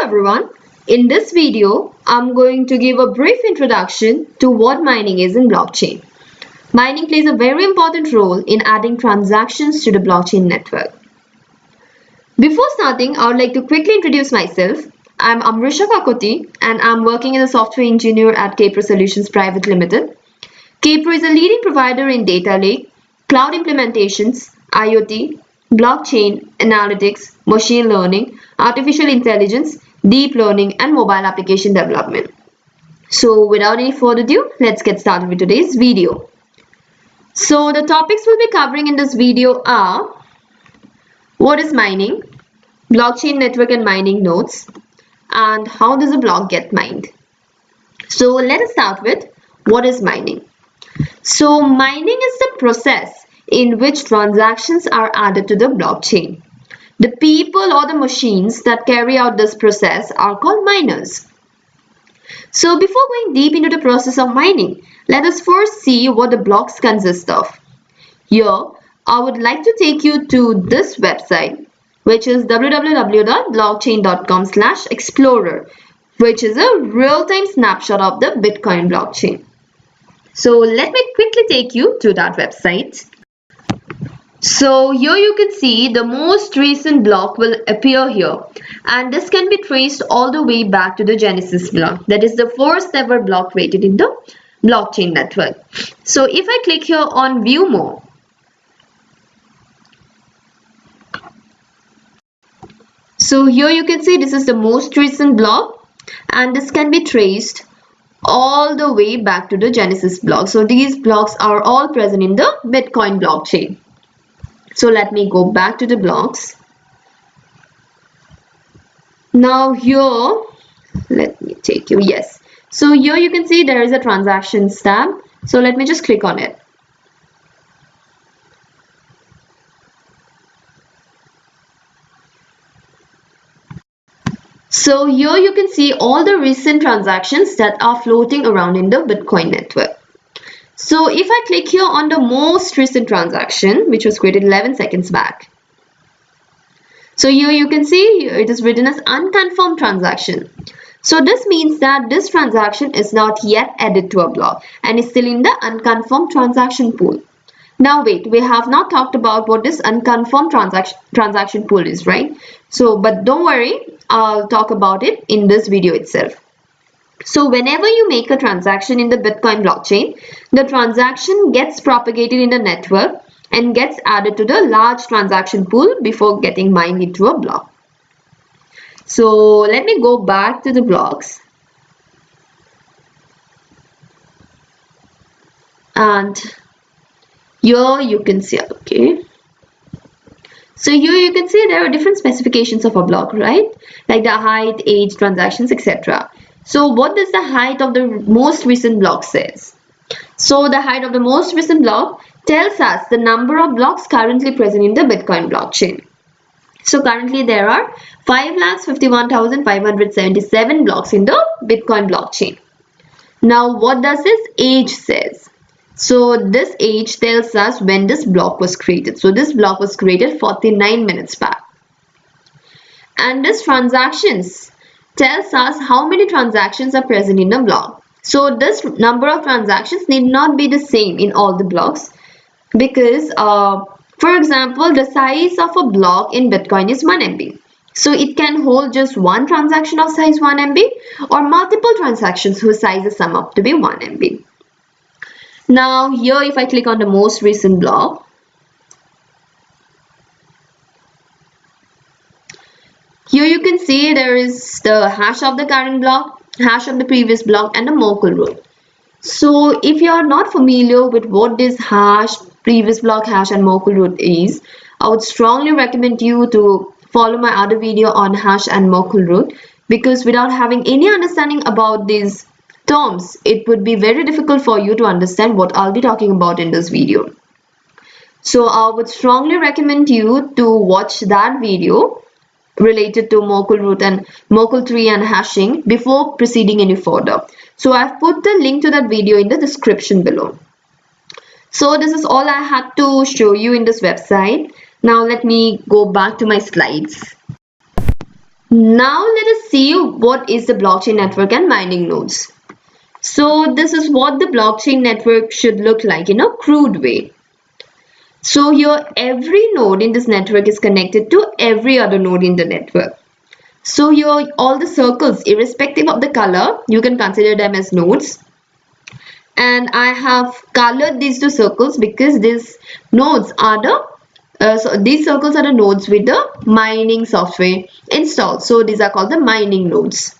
everyone. In this video, I'm going to give a brief introduction to what mining is in blockchain. Mining plays a very important role in adding transactions to the blockchain network. Before starting, I would like to quickly introduce myself. I'm Amrisha Kakoti and I'm working as a software engineer at Kpro Solutions Private Limited. Kpro is a leading provider in Datalake, cloud implementations, IoT, blockchain, analytics, machine learning, artificial intelligence, deep learning, and mobile application development. So without any further ado, let's get started with today's video. So the topics we'll be covering in this video are: what is mining, blockchain network and mining nodes, and how does a block get mined. So let us start with what is mining. So mining is the process in which transactions are added to the blockchain. The people or the machines that carry out this process are called miners. So before going deep into the process of mining, let us first see what the blocks consist of. Here, I would like to take you to this website, which is www.blockchain.com/explorer, which is a real-time snapshot of the Bitcoin blockchain. So let me quickly take you to that website. So here you can see the most recent block will appear here, and this can be traced all the way back to the Genesis block. That is the first ever block created in the blockchain network. So if I click here on view more, so here you can see this is the most recent block, and this can be traced all the way back to the Genesis block. So these blocks are all present in the Bitcoin blockchain. So let me go back to the blocks. Now here, let me take you, yes. So here you can see there is a transactions tab. So let me just click on it. So here you can see all the recent transactions that are floating around in the Bitcoin network. So if I click here on the most recent transaction, which was created 11 seconds back. So here you can see it is written as unconfirmed transaction. So this means that this transaction is not yet added to a block and is still in the unconfirmed transaction pool. Now wait, we have not talked about what this unconfirmed transaction pool is, right? So, but don't worry, I'll talk about it in this video itself. So whenever you make a transaction in the Bitcoin blockchain, the transaction gets propagated in the network and gets added to the large transaction pool before getting mined into a block. So let me go back to the blocks. And here you can see, okay. So here you can see there are different specifications of a block, right? Like the height, age, transactions, etc. So what does the height of the most recent block says? So the height of the most recent block tells us the number of blocks currently present in the Bitcoin blockchain. So currently there are 5,51,577 blocks in the Bitcoin blockchain. Now what does this age says? So this age tells us when this block was created. So this block was created 49 minutes back. And this transactions tells us how many transactions are present in a block. So this number of transactions need not be the same in all the blocks because for example, the size of a block in Bitcoin is 1 MB. So it can hold just one transaction of size 1 MB or multiple transactions whose sizes sum up to be 1 MB. Now here if I click on the most recent block, here you can see there is the hash of the current block, hash of the previous block, and the Merkle root. So if you are not familiar with what this hash, previous block hash, and Merkle root is, I would strongly recommend you to follow my other video on hash and Merkle root, because without having any understanding about these terms, it would be very difficult for you to understand what I'll be talking about in this video. So I would strongly recommend you to watch that video related to Merkle root and Merkle tree and hashing before proceeding any further. So I've put the link to that video in the description below. So this is all I had to show you in this website. Now let me go back to my slides. Now let us see what is the blockchain network and mining nodes. So this is what the blockchain network should look like in a crude way. So here every node in this network is connected to every other node in the network. So here all the circles, irrespective of the color, you can consider them as nodes. And I have colored these two circles because these nodes are these circles are the nodes with the mining software installed. So these are called the mining nodes.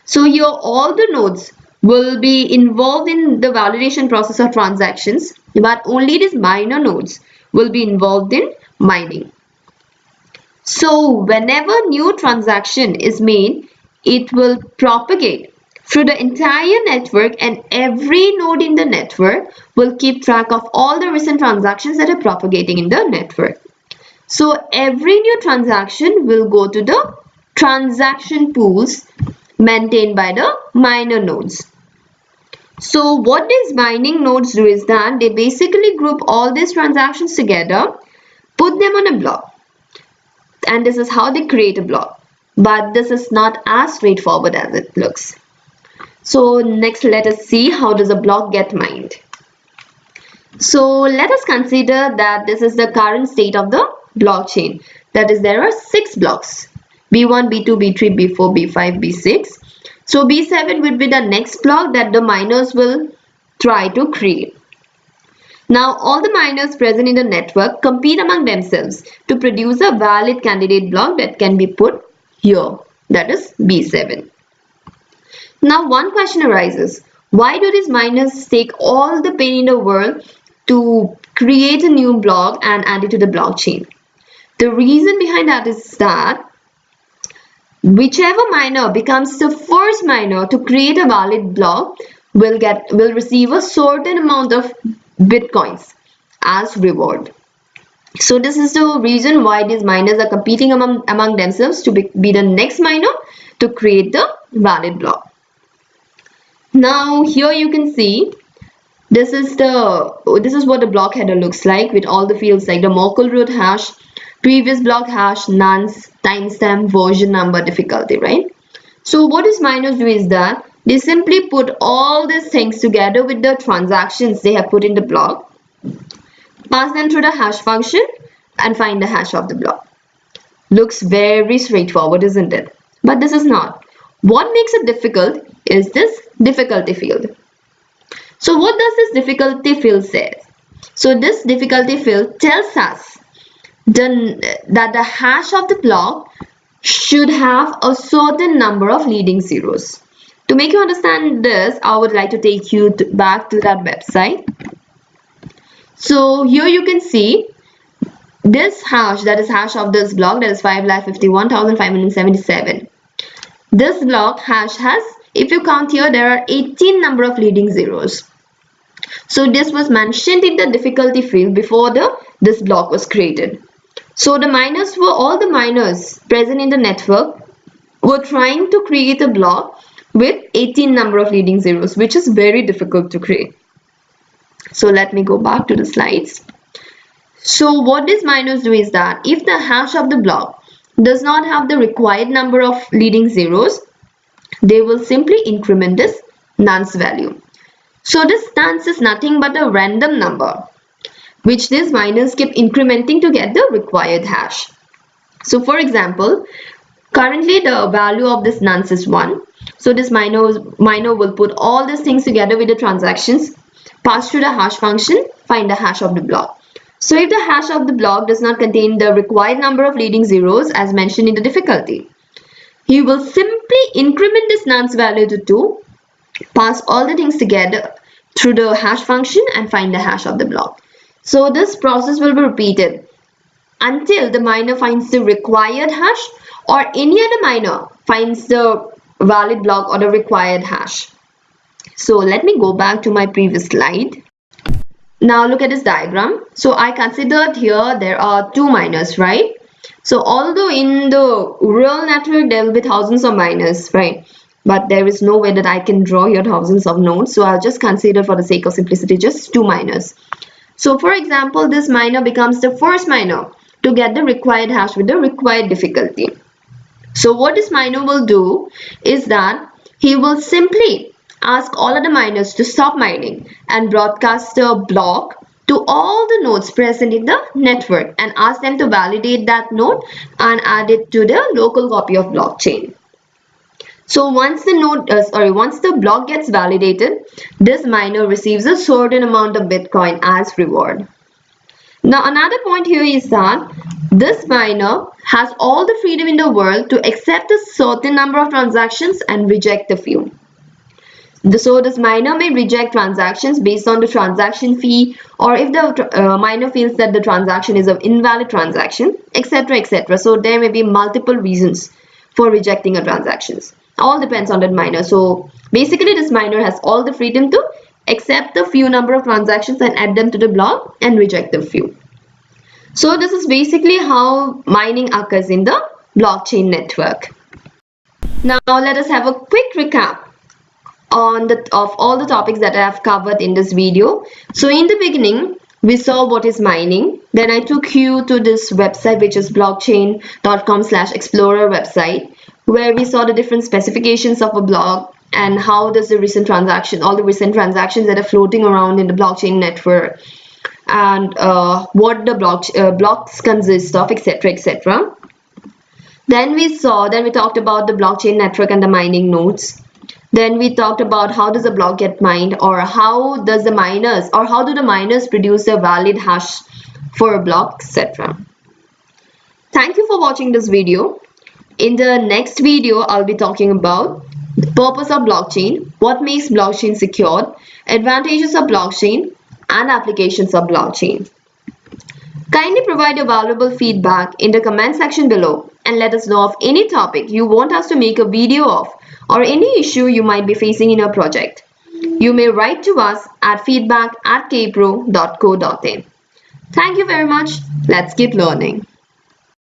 So here all the nodes will be involved in the validation process of transactions, but only these minor nodes will be involved in mining. So whenever new transaction is made, it will propagate through the entire network, and every node in the network will keep track of all the recent transactions that are propagating in the network. So every new transaction will go to the transaction pools maintained by the minor nodes. So what these mining nodes do is that they basically group all these transactions together, put them on a block, and this is how they create a block. But this is not as straightforward as it looks. So next let us see how does a block get mined. So let us consider that this is the current state of the blockchain. That is, there are 6 blocks: B1, B2, B3, B4, B5, B6. So B7 would be the next block that the miners will try to create. Now all the miners present in the network compete among themselves to produce a valid candidate block that can be put here, that is B7. Now one question arises: why do these miners take all the pain in the world to create a new block and add it to the blockchain? The reason behind that is that whichever miner becomes the first miner to create a valid block will receive a certain amount of bitcoins as reward. So this is the reason why these miners are competing among themselves to be the next miner to create the valid block. Now here you can see this is what the block header looks like, with all the fields like the Merkle root hash, previous block hash, nonce, timestamp, version number, difficulty, right? So what these miners do is that they simply put all these things together with the transactions they have put in the block, pass them through the hash function, and find the hash of the block. Looks very straightforward, isn't it? But this is not. What makes it difficult is this difficulty field. So what does this difficulty field say? So this difficulty field tells us that the hash of the block should have a certain number of leading zeros. To make you understand this, I would like to take you back to that website. So here you can see this hash, that is hash of this block, that is 5,51,577. This block hash has, if you count here, there are 18 number of leading zeros. So this was mentioned in the difficulty field before this block was created. So all the miners present in the network were trying to create a block with 18 number of leading zeros, which is very difficult to create. So let me go back to the slides. So what these miners do is that if the hash of the block does not have the required number of leading zeros, they will simply increment this nonce value. So this nonce is nothing but a random number which these miners keep incrementing to get the required hash. So for example, currently the value of this nonce is 1. So this miner will put all these things together with the transactions, pass through the hash function, find the hash of the block. So if the hash of the block does not contain the required number of leading zeros as mentioned in the difficulty, he will simply increment this nonce value to 2, pass all the things together through the hash function, and find the hash of the block. So this process will be repeated until the miner finds the required hash or any other miner finds the valid block or the required hash. So let me go back to my previous slide. Now look at this diagram. So I considered here there are 2 miners, right? So although in the real network there will be thousands of miners, right? But there is no way that I can draw here thousands of nodes. So I'll just consider, for the sake of simplicity, just 2 miners. So for example, this miner becomes the first miner to get the required hash with the required difficulty. So what this miner will do is that he will simply ask all other miners to stop mining and broadcast a block to all the nodes present in the network and ask them to validate that node and add it to their local copy of blockchain. So once the block gets validated, this miner receives a certain amount of Bitcoin as reward. Now another point here is that this miner has all the freedom in the world to accept a certain number of transactions and reject a few. So this miner may reject transactions based on the transaction fee, or if the miner feels that the transaction is an invalid transaction, etc, etc. So there may be multiple reasons for rejecting a transactions. All depends on that miner. So basically this miner has all the freedom to accept the few number of transactions and add them to the block and reject the few. So this is basically how mining occurs in the blockchain network. Now let us have a quick recap of all the topics that I have covered in this video. So in the beginning, we saw what is mining. Then I took you to this website, which is blockchain.com/explorer website, where we saw the different specifications of a block and how does the recent transaction, all the recent transactions that are floating around in the blockchain network, and what the blocks consist of, etc, etc. Then we talked about the blockchain network and the mining nodes. Then we talked about how does a block get mined, or how do the miners produce a valid hash for a block, etc. Thank you for watching this video. In the next video, I'll be talking about the purpose of blockchain, what makes blockchain secure, advantages of blockchain, and applications of blockchain. Kindly provide your valuable feedback in the comment section below and let us know of any topic you want us to make a video of, or any issue you might be facing in your project. You may write to us at feedback@kpro.co.in. Thank you very much. Let's keep learning.